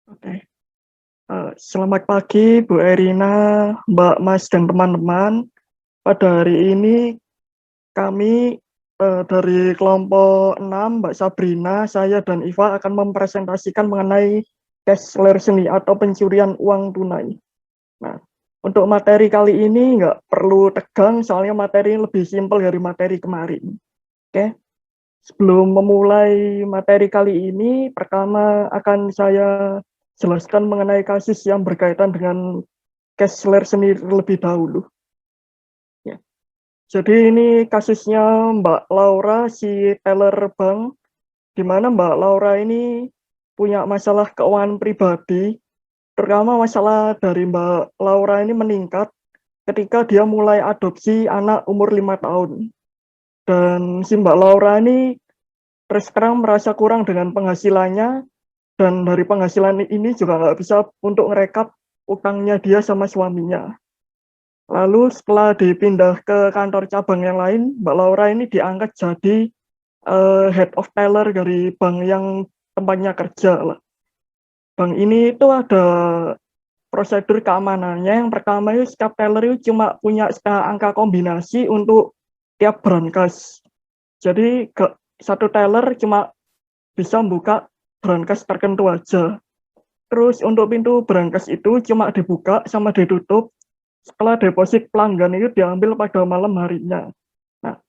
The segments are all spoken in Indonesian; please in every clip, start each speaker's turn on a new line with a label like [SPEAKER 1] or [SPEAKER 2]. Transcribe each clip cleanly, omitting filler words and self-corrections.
[SPEAKER 1] Oke, selamat pagi Bu Erina, Mbak, Mas, dan teman-teman. Pada hari ini kami dari kelompok 6, Mbak Sabrina, saya dan Iva akan mempresentasikan mengenai cash larceny atau pencurian uang tunai. Nah, untuk materi kali ini nggak perlu tegang, soalnya materi lebih simpel dari materi kemarin. Oke, sebelum memulai materi kali ini, pertama akan saya jelaskan mengenai kasus yang berkaitan dengan cash larceny terlebih dahulu. Ya. Jadi ini kasusnya Mbak Laura, si teller bank, di mana Mbak Laura ini punya masalah keuangan pribadi, terutama masalah dari Mbak Laura ini meningkat ketika dia mulai adopsi anak umur 5 tahun. Dan si Mbak Laura ini terus terang merasa kurang dengan penghasilannya, dan dari penghasilan ini juga nggak bisa untuk ngerekap utangnya dia sama suaminya. Lalu setelah dipindah ke kantor cabang yang lain, Mbak Laura ini diangkat jadi head of teller dari bank yang tempatnya kerja lah. Bank ini itu ada prosedur keamanannya. Yang pertama itu setiap teller itu cuma punya setengah angka kombinasi untuk tiap brankas. Jadi satu teller cuma bisa membuka brankas tertentu aja. Terus untuk pintu brankas itu cuma dibuka sama ditutup setelah deposit pelanggan itu diambil pada malam harinya. Nah,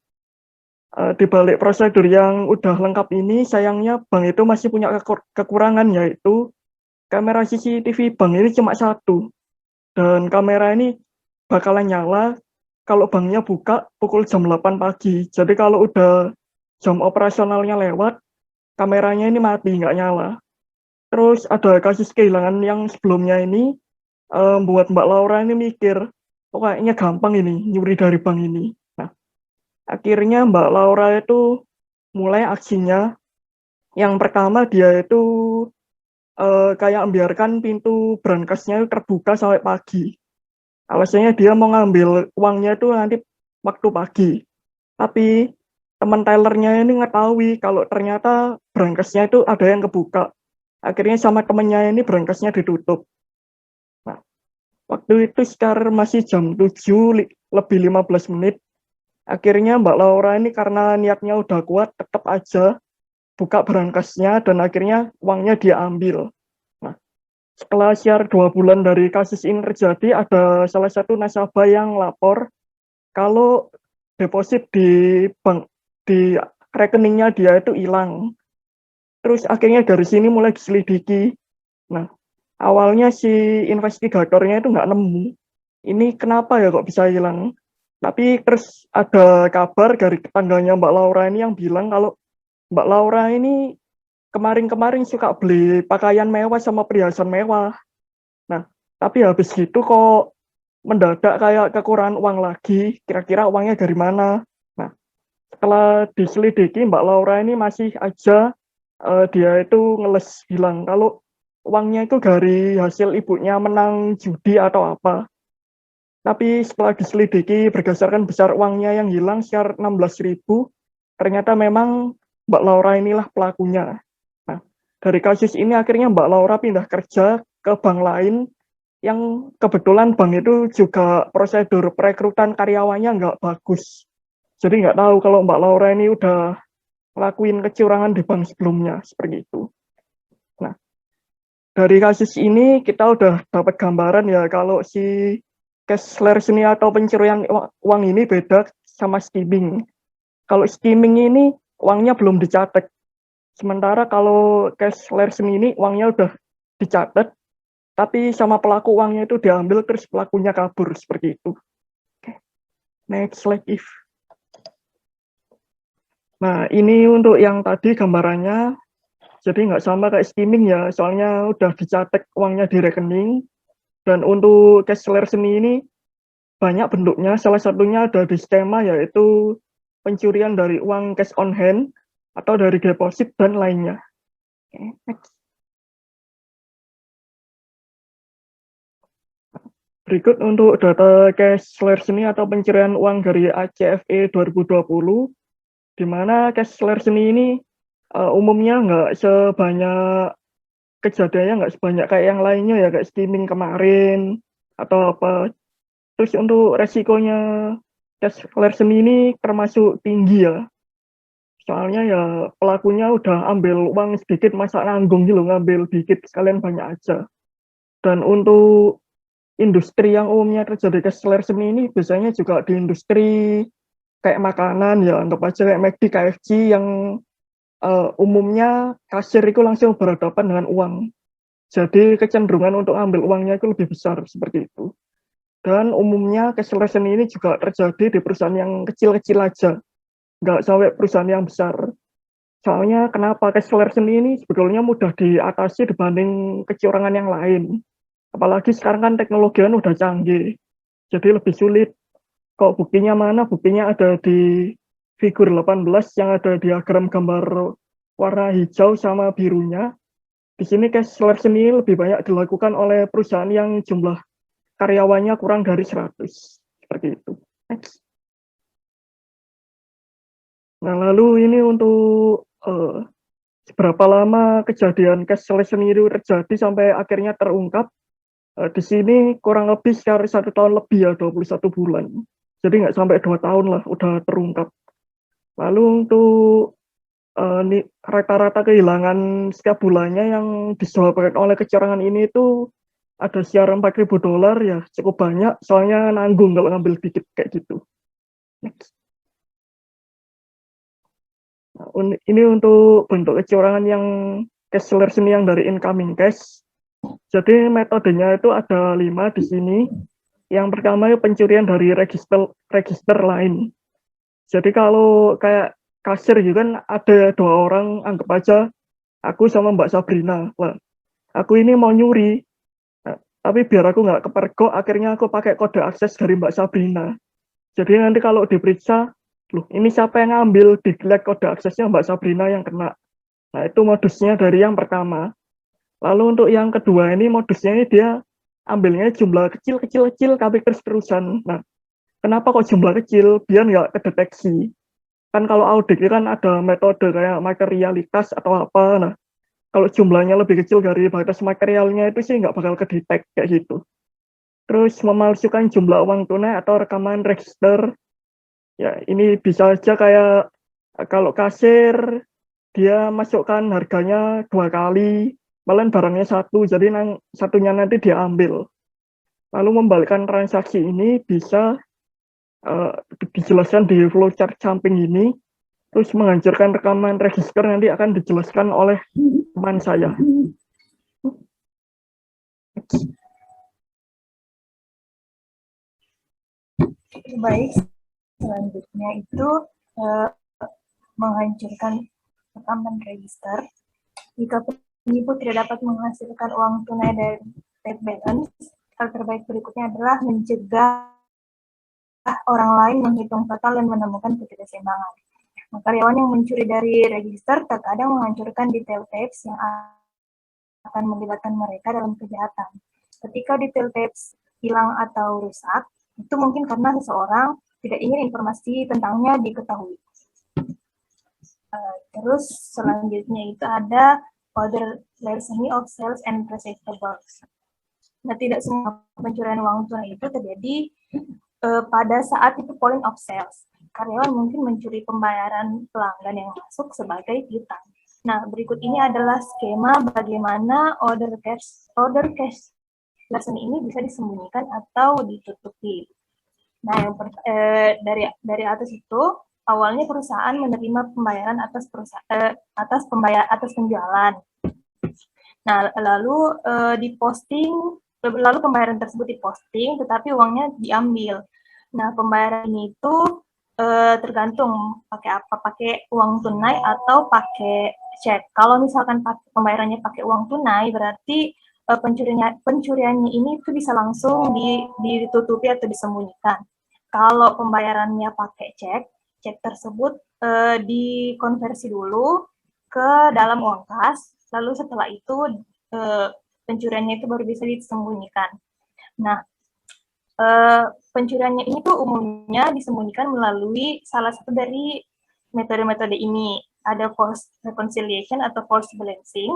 [SPEAKER 1] di balik prosedur yang udah lengkap ini, sayangnya bank itu masih punya kekurangan, yaitu kamera CCTV bank ini cuma satu. Dan kamera ini bakalan nyala kalau banknya buka pukul jam 8 pagi. Jadi kalau udah jam operasionalnya lewat, kameranya ini mati, nggak nyala. Terus ada kasus kehilangan yang sebelumnya ini, buat Mbak Laura ini mikir, oh kayaknya gampang ini nyuri dari bank ini. Nah, akhirnya Mbak Laura itu mulai aksinya. Yang pertama dia itu kayak membiarkan pintu brankasnya itu terbuka sampai pagi. Alasannya dia mau ngambil uangnya itu nanti waktu pagi. Tapi teman tellernya ini ngetahui kalau ternyata brankasnya itu ada yang kebuka. Akhirnya sama temennya ini brankasnya ditutup. Nah, waktu itu sekitar masih jam 7 lebih 15 menit. Akhirnya Mbak Laura ini karena niatnya udah kuat, tetap aja buka brankasnya dan akhirnya uangnya dia ambil. Nah, setelah siar 2 bulan dari kasus ini terjadi, ada salah satu nasabah yang lapor kalau deposit di bank di rekeningnya dia itu hilang. Terus akhirnya dari sini mulai diselidiki. Nah, awalnya si investigatornya itu nggak nemu. Ini kenapa ya kok bisa hilang? Tapi terus ada kabar dari tetangganya Mbak Laura ini yang bilang kalau Mbak Laura ini kemarin-kemarin suka beli pakaian mewah sama perhiasan mewah. Nah, tapi habis gitu kok mendadak kayak kekurangan uang lagi, kira-kira uangnya dari mana? Nah, setelah diselidiki Mbak Laura ini masih aja dia itu ngeles bilang kalau uangnya itu dari hasil ibunya menang judi atau apa. Tapi setelah diselidiki berdasarkan besar uangnya yang hilang sekitar 16.000, ternyata memang Mbak Laura inilah pelakunya. Nah, dari kasus ini akhirnya Mbak Laura pindah kerja ke bank lain yang kebetulan bank itu juga prosedur perekrutan karyawannya nggak bagus. Jadi nggak tahu kalau Mbak Laura ini udah ngelakuin kecurangan di bank sebelumnya, seperti itu. Nah, dari kasus ini kita udah dapat gambaran ya kalau si cash larceny atau pencurian uang ini beda sama skimming. Kalau skimming ini uangnya belum dicatat. Sementara kalau cash larceny ini uangnya udah dicatat, tapi sama pelaku uangnya itu diambil terus pelakunya kabur seperti itu. Oke. Next slide if. Nah, ini untuk yang tadi gambarannya. Jadi nggak sama kayak skimming ya, soalnya udah dicatat uangnya di rekening. Dan untuk cash larceny ini banyak bentuknya, salah satunya ada di skema yaitu pencurian dari uang cash on hand atau dari deposit dan lainnya. Oke, next. Berikut untuk data cash larceny atau pencurian uang dari ACFE 2020, di mana cash larceny ini umumnya nggak sebanyak kejadiannya nggak sebanyak kayak yang lainnya ya, kayak skimming kemarin atau apa. Terus untuk resikonya cash larceny ini termasuk tinggi ya. Soalnya ya pelakunya udah ambil uang sedikit, masa nanggung gitu, ngambil dikit sekalian banyak aja. Dan untuk industri yang umumnya terjadi cash larceny ini biasanya juga di industri kayak makanan ya, anggap aja kayak McD, KFC yang umumnya kasir itu langsung berhadapan dengan uang. Jadi kecenderungan untuk ambil uangnya itu lebih besar seperti itu. Dan umumnya cash larceny ini juga terjadi di perusahaan yang kecil-kecil aja, nggak sampai perusahaan yang besar. Soalnya kenapa cash larceny ini sebetulnya mudah diatasi dibanding kecurangan yang lain. Apalagi sekarang kan teknologi kan udah canggih, jadi lebih sulit. Kok buktinya mana? Buktinya ada di figur 18 yang ada diagram gambar warna hijau sama birunya. Di sini cash larceny lebih banyak dilakukan oleh perusahaan yang jumlah karyawannya kurang dari 100. Seperti itu. Next. Nah, lalu ini untuk seberapa lama kejadian cash larceny itu terjadi sampai akhirnya terungkap. Di sini kurang lebih sekitar 1 tahun lebih ya, 21 bulan. Jadi nggak sampai 2 tahun lah udah terungkap. Lalu untuk rata-rata kehilangan setiap bulannya yang disebabkan oleh kecurangan ini itu ada sekitar $4.000 ya, cukup banyak, soalnya nanggung kalau ngambil dikit kayak gitu. Next. Nah, ini untuk bentuk kecurangan yang cash larceny yang dari incoming cash. Jadi metodenya itu ada 5 di sini. Yang pertama itu pencurian dari register lain. Jadi kalau kayak kasir gitu kan ada 2 orang, anggap aja aku sama Mbak Sabrina. Wah, aku ini mau nyuri, tapi biar aku nggak kepergok, akhirnya aku pakai kode akses dari Mbak Sabrina. Jadi nanti kalau diperiksa, loh ini siapa yang ngambil, dilihat kode aksesnya Mbak Sabrina yang kena. Nah itu modusnya dari yang pertama. Lalu untuk yang kedua ini modusnya ini dia ambilnya jumlah kecil-kecil tapi terus-terusan. Nah, kenapa kok jumlah kecil? Biar nggak kedeteksi. Kan kalau audit kan ada metode kayak materialitas atau apa. Nah, kalau jumlahnya lebih kecil dari batas materialnya itu sih nggak bakal kedetek kayak gitu. Terus memalsukan jumlah uang tunai atau rekaman register. Ya, ini bisa aja kayak kalau kasir dia masukkan harganya 2 kali, malah barangnya satu, jadi satunya nanti dia ambil. Lalu membalikkan transaksi ini bisa dijelaskan di flowchart samping ini, terus menghancurkan rekaman register nanti akan dijelaskan oleh teman saya.
[SPEAKER 2] Baik, selanjutnya itu menghancurkan rekaman register. Jika penipu tidak dapat menghasilkan uang tunai dari trade balance, hal terbaik berikutnya adalah mencegah orang lain menghitung total dan menemukan ketidakseimbangan. Nah, karyawan yang mencuri dari register terkadang menghancurkan detail tapes yang akan melibatkan mereka dalam kejahatan. Ketika detail tapes hilang atau rusak, itu mungkin karena seseorang tidak ingin informasi tentangnya diketahui. Terus selanjutnya itu ada order larceny of sales and receivables. Nah, tidak semua pencurian uang tunai itu terjadi pada saat itu point of sales. Karyawan mungkin mencuri pembayaran pelanggan yang masuk sebagai piutang. Nah, berikut ini adalah skema bagaimana order cash larceny ini bisa disembunyikan atau ditutupi. Nah, yang dari atas itu awalnya perusahaan menerima pembayaran atas penjualan. Nah, lalu lalu pembayaran tersebut diposting, tetapi uangnya diambil. Nah, pembayaran ini itu tergantung pakai apa, pakai uang tunai atau pakai cek. Kalau misalkan pembayarannya pakai uang tunai, berarti pencuriannya ini itu bisa langsung ditutupi atau disembunyikan. Kalau pembayarannya pakai cek tersebut dikonversi dulu ke dalam uang kas, lalu setelah itu pencuriannya itu baru bisa disembunyikan. Nah, pencuriannya ini tuh umumnya disembunyikan melalui salah satu dari metode-metode ini. Ada false reconciliation atau false balancing.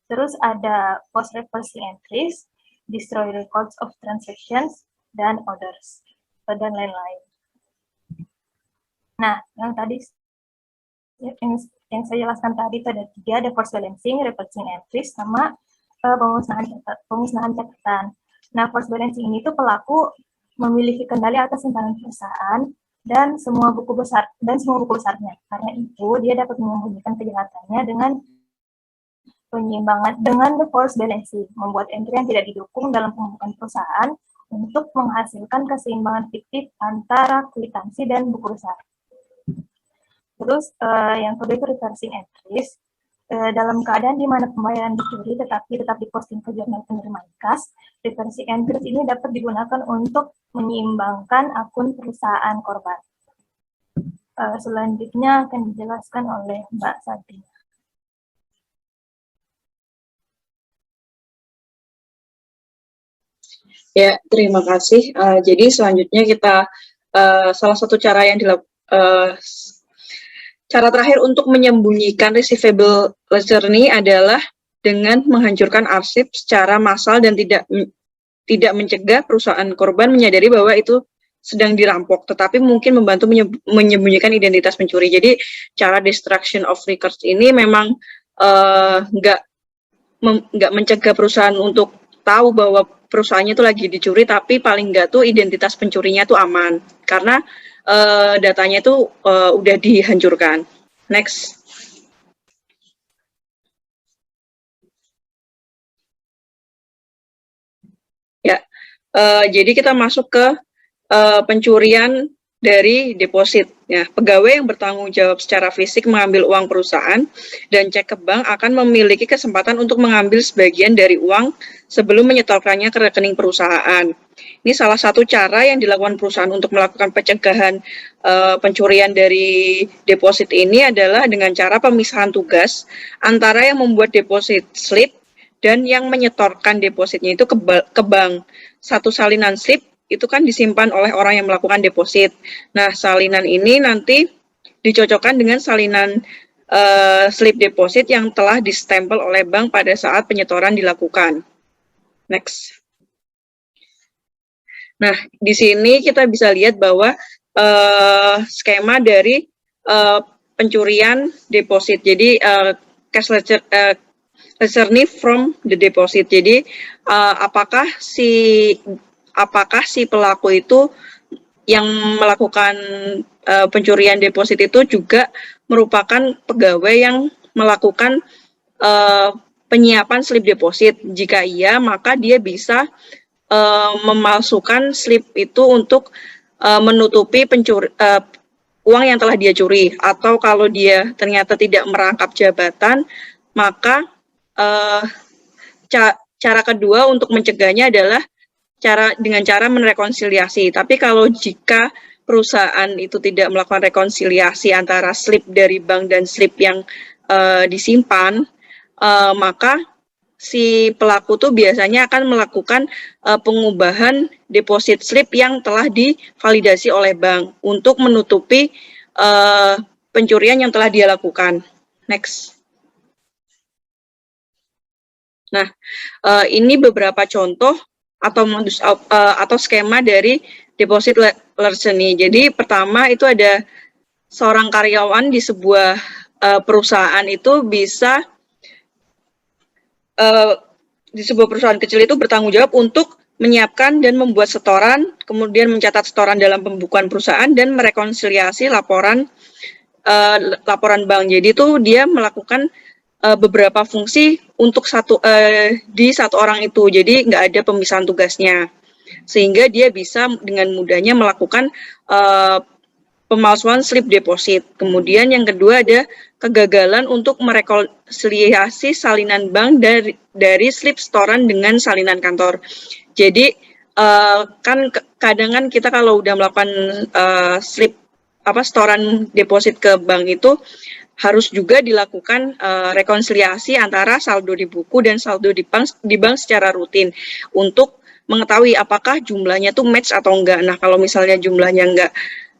[SPEAKER 2] Terus ada post reversing entries, destroy records of transactions, dan others, dan lain-lain. Nah, yang tadi yang saya jelaskan tadi itu ada 3, ada force balancing, reversing entries, sama pemusnahan catatan. Nah, force balancing ini tuh pelaku memiliki kendali atas simpanan perusahaan dan semua buku besarnya. Karena itu dia dapat menyembunyikan kejahatannya dengan penyimbangan dengan the force balancing, membuat entry yang tidak didukung dalam pembukaan perusahaan untuk menghasilkan keseimbangan fiktif antara kwitansi dan buku besar. Terus yang kedua itu reversing entries. Dalam keadaan di mana pembayaran dicuri tetapi tetap diposting ke jurnal penerima kas, reversing entries ini dapat digunakan untuk menyeimbangkan akun perusahaan korban. Selanjutnya akan dijelaskan oleh Mbak Sabrina.
[SPEAKER 3] Ya, terima kasih. Jadi selanjutnya kita salah satu cara yang cara terakhir untuk menyembunyikan receivable ledger ini adalah dengan menghancurkan arsip secara massal dan tidak mencegah perusahaan korban menyadari bahwa itu sedang dirampok, tetapi mungkin membantu menyembunyikan identitas pencuri. Jadi cara destruction of records ini memang nggak mencegah perusahaan untuk tahu bahwa perusahaannya itu lagi dicuri, tapi paling nggak tuh identitas pencurinya tuh aman karena datanya itu udah dihancurkan. Next. Ya, jadi kita masuk ke pencurian dari deposit. Ya, pegawai yang bertanggung jawab secara fisik mengambil uang perusahaan dan cek ke bank akan memiliki kesempatan untuk mengambil sebagian dari uang sebelum menyetorkannya ke rekening perusahaan. Ini salah satu cara yang dilakukan perusahaan untuk melakukan pencegahan pencurian dari deposit ini adalah dengan cara pemisahan tugas antara yang membuat deposit slip dan yang menyetorkan depositnya itu ke bank. Satu salinan slip itu kan disimpan oleh orang yang melakukan deposit. Nah, salinan ini nanti dicocokkan dengan salinan slip deposit yang telah distempel oleh bank pada saat penyetoran dilakukan. Next. Nah, di sini kita bisa lihat bahwa skema dari pencurian deposit. Jadi cash ledger from the deposit. Jadi apakah si pelaku itu yang melakukan pencurian deposit itu juga merupakan pegawai yang melakukan penyiapan slip deposit. Jika iya, maka dia bisa memalsukan slip itu untuk menutupi uang yang telah dia curi. Atau kalau dia ternyata tidak merangkap jabatan, maka cara kedua untuk mencegahnya adalah dengan cara merekonsiliasi. Tapi kalau jika perusahaan itu tidak melakukan rekonsiliasi antara slip dari bank dan slip yang disimpan, maka si pelaku tuh biasanya akan melakukan pengubahan deposit slip yang telah divalidasi oleh bank untuk menutupi pencurian yang telah dia lakukan. Next. Nah, ini beberapa contoh atau modus atau skema dari deposit larceny. Jadi pertama itu ada seorang karyawan di sebuah perusahaan itu bisa di sebuah perusahaan kecil itu bertanggung jawab untuk menyiapkan dan membuat setoran, kemudian mencatat setoran dalam pembukuan perusahaan dan merekonsiliasi laporan bank. Jadi itu dia melakukan beberapa fungsi untuk di satu orang itu, jadi nggak ada pemisahan tugasnya, sehingga dia bisa dengan mudahnya melakukan pemalsuan slip deposit. Kemudian yang kedua ada kegagalan untuk merekonsiliasi salinan bank dari slip setoran dengan salinan kantor. Jadi kan kadang kita kalau udah melakukan slip setoran deposit ke bank itu harus juga dilakukan rekonsiliasi antara saldo di buku dan saldo di bank secara rutin untuk mengetahui apakah jumlahnya tuh match atau enggak. Nah, kalau misalnya jumlahnya enggak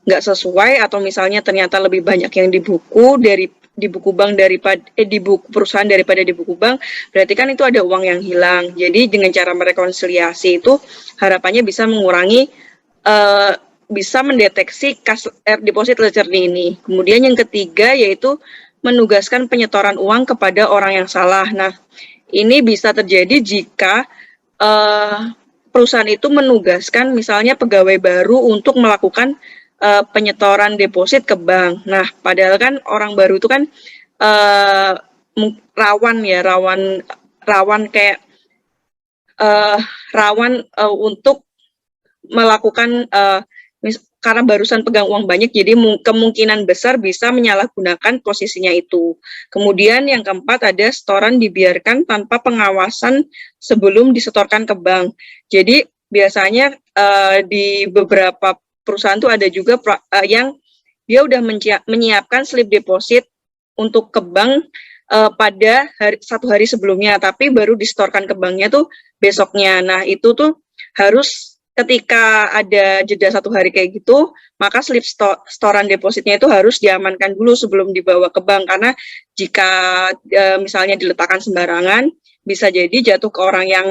[SPEAKER 3] sesuai atau misalnya ternyata lebih banyak yang di buku di buku bank daripada di buku perusahaan daripada di buku bank, berarti kan itu ada uang yang hilang. Jadi dengan cara merekonsiliasi itu harapannya bisa mengurangi bisa mendeteksi deposit ledger ini. Kemudian yang ketiga yaitu menugaskan penyetoran uang kepada orang yang salah. Nah, ini bisa terjadi jika perusahaan itu menugaskan misalnya pegawai baru untuk melakukan penyetoran deposit ke bank. Nah, padahal kan orang baru itu kan rawan kayak untuk melakukan karena barusan pegang uang banyak, jadi kemungkinan besar bisa menyalahgunakan posisinya itu. Kemudian yang keempat ada setoran dibiarkan tanpa pengawasan sebelum disetorkan ke bank. Jadi biasanya di beberapa perusahaan tuh ada juga yang dia udah menyiapkan slip deposit untuk ke bank pada satu hari sebelumnya, tapi baru disetorkan ke banknya tuh besoknya. Nah itu tuh harus ketika ada jeda satu hari kayak gitu, maka slip setoran depositnya itu harus diamankan dulu sebelum dibawa ke bank, karena jika misalnya diletakkan sembarangan, bisa jadi jatuh ke orang yang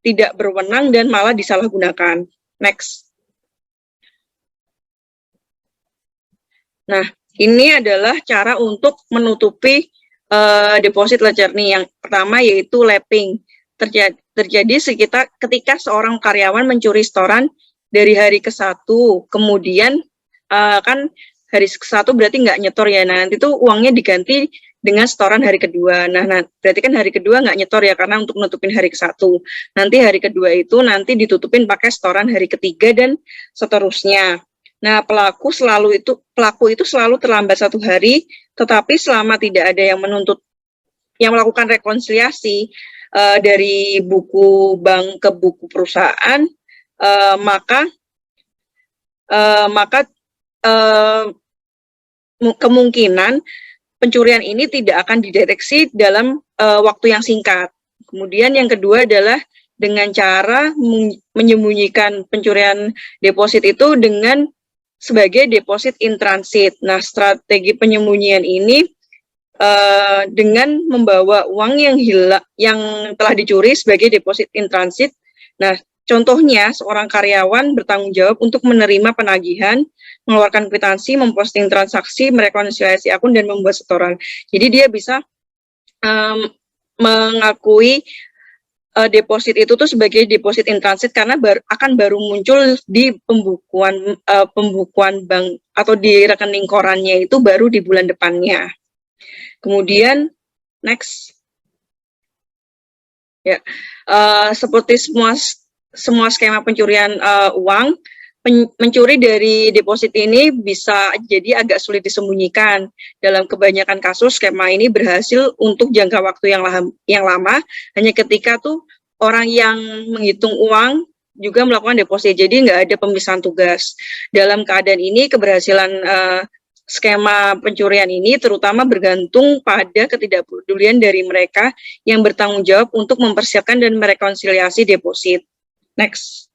[SPEAKER 3] tidak berwenang dan malah disalahgunakan. Next. Nah, ini adalah cara untuk menutupi deposit ledger nih. Yang pertama yaitu lapping. Terjadi ketika seorang karyawan mencuri setoran dari hari ke-1, kemudian kan hari ke-1 berarti nggak nyetor ya, nah nanti tuh uangnya diganti dengan setoran hari kedua. Nah berarti kan hari kedua nggak nyetor ya, karena untuk nutupin hari ke-1. Nanti hari kedua itu nanti ditutupin pakai setoran hari ketiga dan seterusnya. Nah pelaku itu selalu terlambat satu hari, tetapi selama tidak ada yang melakukan rekonsiliasi dari buku bank ke buku perusahaan, maka kemungkinan pencurian ini tidak akan dideteksi dalam waktu yang singkat. Kemudian yang kedua adalah dengan cara menyembunyikan pencurian deposit itu dengan sebagai deposit in transit. Nah, strategi penyembunyian ini dengan membawa uang yang telah dicuri sebagai deposit in transit. Nah, contohnya seorang karyawan bertanggung jawab untuk menerima penagihan, mengeluarkan kwitansi, memposting transaksi, merekonsiliasi akun, dan membuat setoran. Jadi dia bisa mengakui deposit itu tuh sebagai deposit in transit karena akan baru muncul di pembukuan bank atau di rekening korannya itu baru di bulan depannya. Kemudian next, ya seperti semua skema pencurian uang, mencuri dari deposit ini bisa jadi agak sulit disembunyikan. Dalam kebanyakan kasus skema ini berhasil untuk jangka waktu yang lama, hanya ketika tuh orang yang menghitung uang juga melakukan deposit, jadi nggak ada pemisahan tugas. Dalam keadaan ini keberhasilan skema pencurian ini terutama bergantung pada ketidakpedulian dari mereka yang bertanggung jawab untuk mempersiapkan dan merekonsiliasi deposit. Next.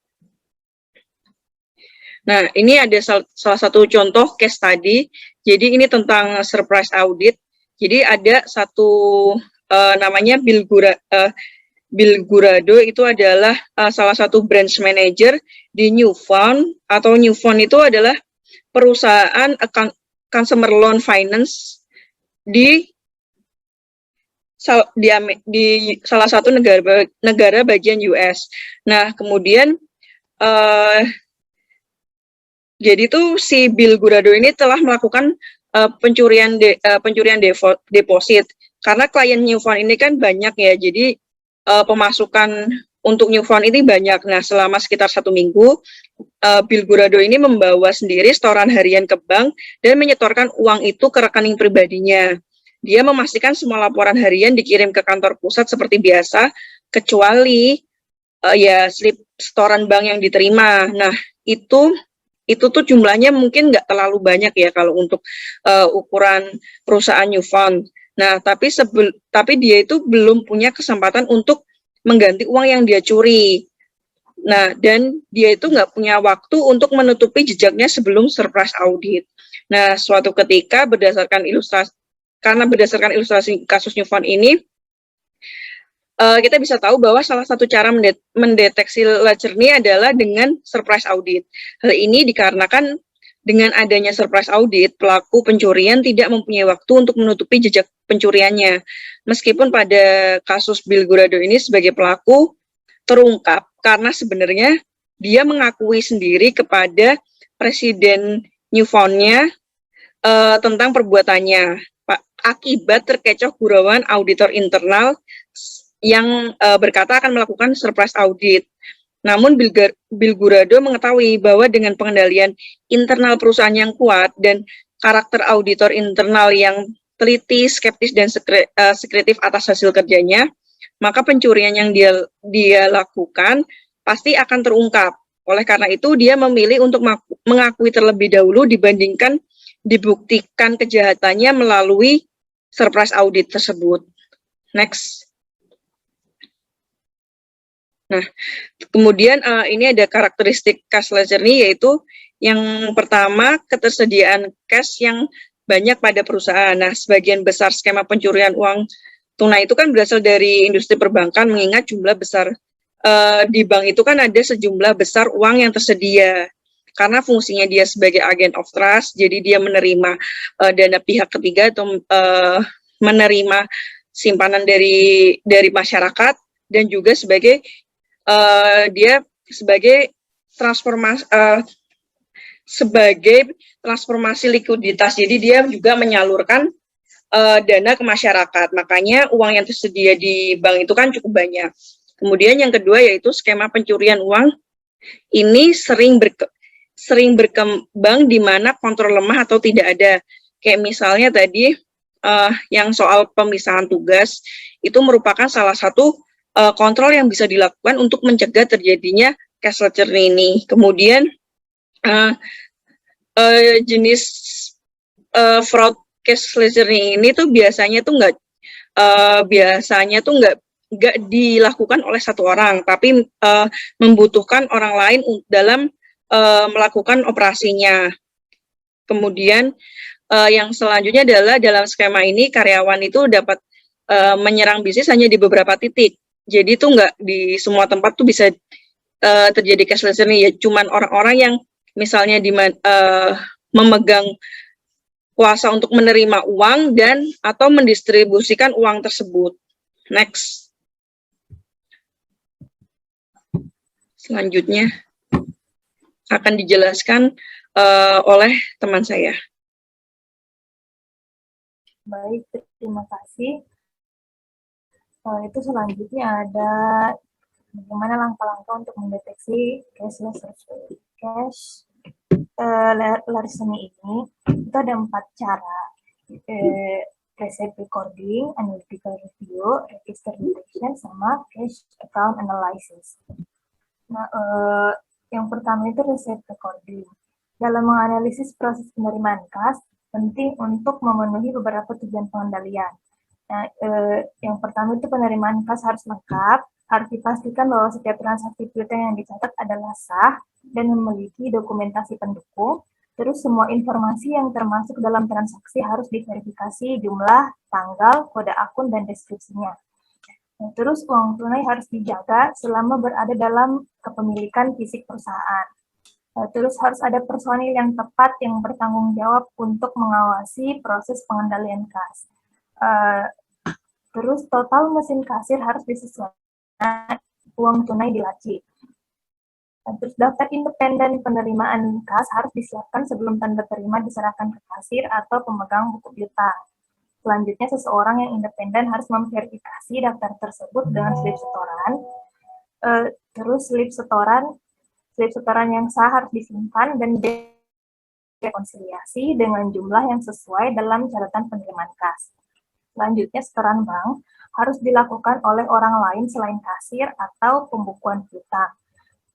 [SPEAKER 3] Nah, ini ada salah satu contoh case study. Jadi ini tentang surprise audit. Jadi ada satu namanya Bill Gurado, itu adalah salah satu branch manager di Newfound, atau Newfound itu adalah perusahaan consumer loan finance di salah satu negara bagian US. Nah, kemudian jadi tuh si Bill Gurado ini telah melakukan pencurian deposit karena klien Newfound ini kan banyak ya. Jadi pemasukan untuk Newfound ini banyak. Nah, selama sekitar 1 minggu, Bill Gurado ini membawa sendiri setoran harian ke bank dan menyetorkan uang itu ke rekening pribadinya. Dia memastikan semua laporan harian dikirim ke kantor pusat seperti biasa, kecuali ya slip setoran bank yang diterima. Nah, itu tuh jumlahnya mungkin nggak terlalu banyak ya kalau untuk ukuran perusahaan Newfound. Nah, tapi dia itu belum punya kesempatan untuk mengganti uang yang dia curi. Nah, dan dia itu nggak punya waktu untuk menutupi jejaknya sebelum surprise audit. Nah, suatu ketika karena berdasarkan ilustrasi kasus Newfound ini, kita bisa tahu bahwa salah satu cara mendeteksi ledger ini adalah dengan surprise audit. Hal ini dikarenakan dengan adanya surprise audit, pelaku pencurian tidak mempunyai waktu untuk menutupi jejak pencuriannya. Meskipun pada kasus Belgorado ini sebagai pelaku terungkap karena sebenarnya dia mengakui sendiri kepada Presiden Newfoundnya tentang perbuatannya akibat terkecoh gurauan auditor internal yang berkata akan melakukan surprise audit. Namun Belgorado mengetahui bahwa dengan pengendalian internal perusahaan yang kuat dan karakter auditor internal yang teliti, skeptis, dan sekretif atas hasil kerjanya, maka pencurian yang dia lakukan pasti akan terungkap. Oleh karena itu, dia memilih untuk mengakui terlebih dahulu dibandingkan dibuktikan kejahatannya melalui surprise audit tersebut. Next. Nah, kemudian ini ada karakteristik cash ledger ini, yaitu yang pertama ketersediaan cash yang banyak pada perusahaan. Nah, sebagian besar skema pencurian uang tunai itu kan berasal dari industri perbankan, mengingat jumlah besar di bank itu kan ada sejumlah besar uang yang tersedia. Karena fungsinya dia sebagai agent of trust, jadi dia menerima dana pihak ketiga atau menerima simpanan dari masyarakat, dan juga sebagai dia sebagai transformasi likuiditas. Jadi dia juga menyalurkan dana ke masyarakat. Makanya uang yang tersedia di bank itu kan cukup banyak. Kemudian yang kedua yaitu skema pencurian uang ini sering berkembang di mana kontrol lemah atau tidak ada. Kayak misalnya tadi yang soal pemisahan tugas itu merupakan salah satu kontrol yang bisa dilakukan untuk mencegah terjadinya cash ledger ini. Kemudian jenis fraud cash ledger ini tuh biasanya tuh nggak dilakukan oleh satu orang, tapi membutuhkan orang lain dalam melakukan operasinya. Kemudian yang selanjutnya adalah dalam skema ini karyawan itu dapat menyerang bisnis hanya di beberapa titik. Jadi itu nggak di semua tempat tuh bisa terjadi cash ledger nih, ya cuman orang-orang yang misalnya memegang kuasa untuk menerima uang dan atau mendistribusikan uang tersebut. Next. Selanjutnya akan dijelaskan oleh teman saya.
[SPEAKER 2] Baik, terima kasih. Itu selanjutnya ada bagaimana langkah-langkah untuk mendeteksi cashless larceny ini. Itu ada 4 cara. Receipt recording, analytical review, register detection, sama cash account analysis. Nah, yang pertama itu receipt recording. Dalam menganalisis proses penerimaan kas, penting untuk memenuhi beberapa tujuan pengendalian. Nah, yang pertama itu penerimaan kas harus lengkap, harus dipastikan bahwa setiap transaksi piutang yang dicatat adalah sah dan memiliki dokumentasi pendukung. Terus semua informasi yang termasuk dalam transaksi harus diverifikasi jumlah, tanggal, kode akun, dan deskripsinya. Nah, terus uang tunai harus dijaga selama berada dalam kepemilikan fisik perusahaan. Terus harus ada personil yang tepat yang bertanggung jawab untuk mengawasi proses pengendalian kas. Terus total mesin kasir harus disesuaikan uang tunai di laci. Terus daftar independen penerimaan kas harus disiapkan sebelum tanda terima diserahkan ke kasir atau pemegang buku piutang. Selanjutnya, seseorang yang independen harus memverifikasi daftar tersebut dengan slip setoran. Terus slip setoran yang sah harus disimpan dan rekonsiliasi dengan jumlah yang sesuai dalam catatan penerimaan kas. Selanjutnya, setoran bank harus dilakukan oleh orang lain selain kasir atau pembukuan piutang.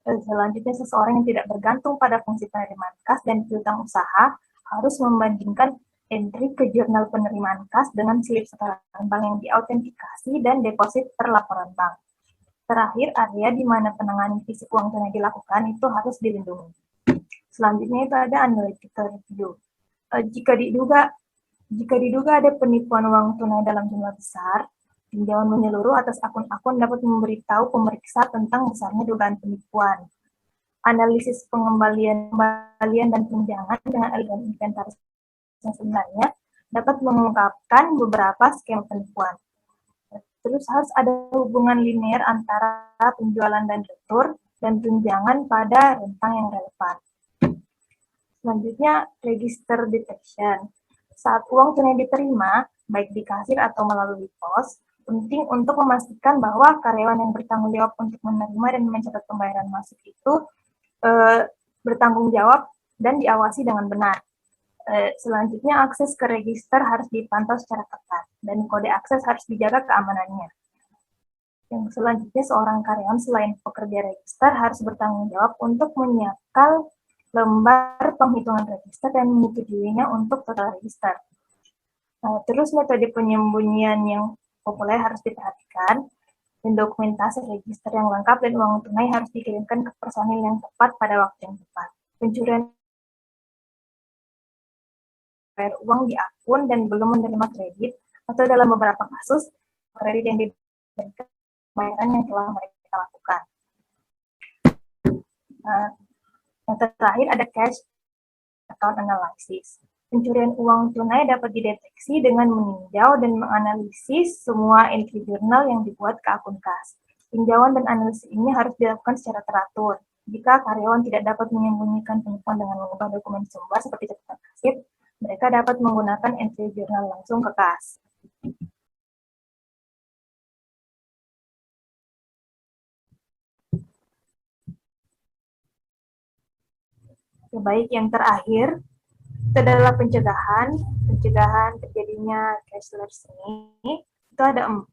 [SPEAKER 2] Selanjutnya, seseorang yang tidak bergantung pada fungsi penerimaan kas dan piutang usaha harus membandingkan entry ke jurnal penerimaan kas dengan slip setoran bank yang diautentikasi dan deposit per laporan bank. Terakhir, area di mana penanganan fisik uang tunai dilakukan itu harus dilindungi. Selanjutnya itu ada analytical review. Jika diduga ada penipuan uang tunai dalam jumlah besar, tinjauan menyeluruh atas akun-akun dapat memberitahu pemeriksa tentang besarnya dugaan penipuan. Analisis pengembalian dan tunjangan dengan elemen inventaris yang sebenarnya dapat mengungkapkan beberapa skema penipuan. Terus harus ada hubungan linear antara penjualan dan retur dan tunjangan pada rentang yang relevan. Selanjutnya, register detection. Saat uang tunai diterima, baik di kasir atau melalui pos, penting untuk memastikan bahwa karyawan yang bertanggung jawab untuk menerima dan mencatat pembayaran masuk itu bertanggung jawab dan diawasi dengan benar. Selanjutnya, akses ke register harus dipantau secara ketat dan kode akses harus dijaga keamanannya. Yang selanjutnya, seorang karyawan selain pekerja register harus bertanggung jawab untuk menyiapkan lembar penghitungan register dan menyetujuinya untuk total register. Terus metode penyembunyian yang populer harus diperhatikan, dan dokumentasi register yang lengkap dan uang tunai harus dikirimkan ke personil yang tepat pada waktu yang tepat. Pencurian uang di akun dan belum menerima kredit, atau dalam beberapa kasus, kredit yang diberikan pembayaran yang telah mereka lakukan. Yang terakhir ada cash account analysis. Pencurian uang tunai dapat dideteksi dengan meninjau dan menganalisis semua entry jurnal yang dibuat ke akun kas. Tinjauan dan analisis ini harus dilakukan secara teratur. Jika karyawan tidak dapat menyembunyikan penipuan dengan mengubah dokumen sumber seperti catatan kasir, mereka dapat menggunakan entry jurnal langsung ke kas. Baik, yang terakhir itu adalah pencegahan terjadinya cashless ini. Itu ada 4.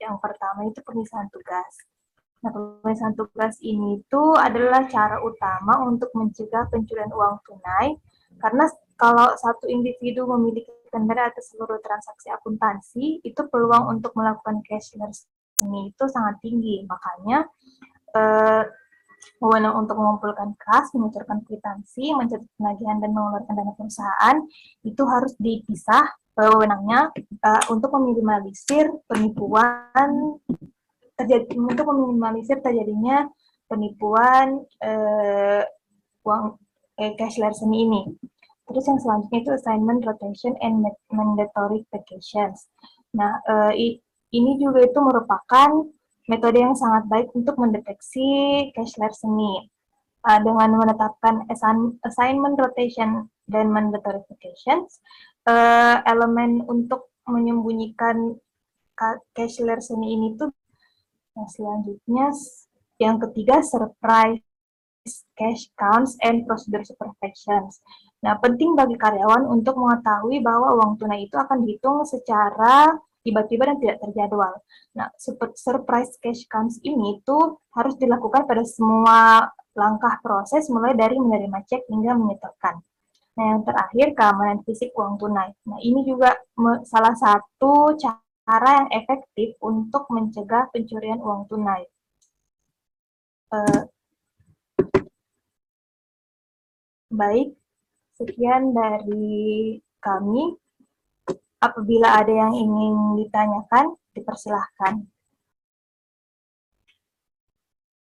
[SPEAKER 2] Yang pertama itu pemisahan tugas. Nah, pemisahan tugas ini itu adalah cara utama untuk mencegah pencurian uang tunai, karena kalau satu individu memiliki kendali atas seluruh transaksi akuntansi, itu peluang untuk melakukan cashless ini itu sangat tinggi. Makanya wewenang untuk mengumpulkan kas, mengucurkan kwitansi, mencatat penagihan dan mengeluarkan dana perusahaan itu harus dipisah wewenangnya untuk meminimalisir penipuan terjadinya penipuan uang cashless ini. Terus yang selanjutnya itu assignment, rotation, and mandatory vacations. Nah, ini juga itu merupakan metode yang sangat baik untuk mendeteksi cashless ini. Dengan menetapkan assignment, rotation, dan mandatory vacations, elemen untuk menyembunyikan cashless ini tuh. Nah, selanjutnya yang ketiga, surprise cash counts and procedure supervisions. Nah, penting bagi karyawan untuk mengetahui bahwa uang tunai itu akan dihitung secara tiba-tiba dan tidak terjadwal. Nah, surprise cash counts ini tuh harus dilakukan pada semua langkah proses, mulai dari menerima cek hingga menyetorkan. Nah, yang terakhir, keamanan fisik uang tunai. Nah, ini juga salah satu cara yang efektif untuk mencegah pencurian uang tunai. Baik, sekian dari kami. Apabila ada yang ingin ditanyakan, dipersilahkan.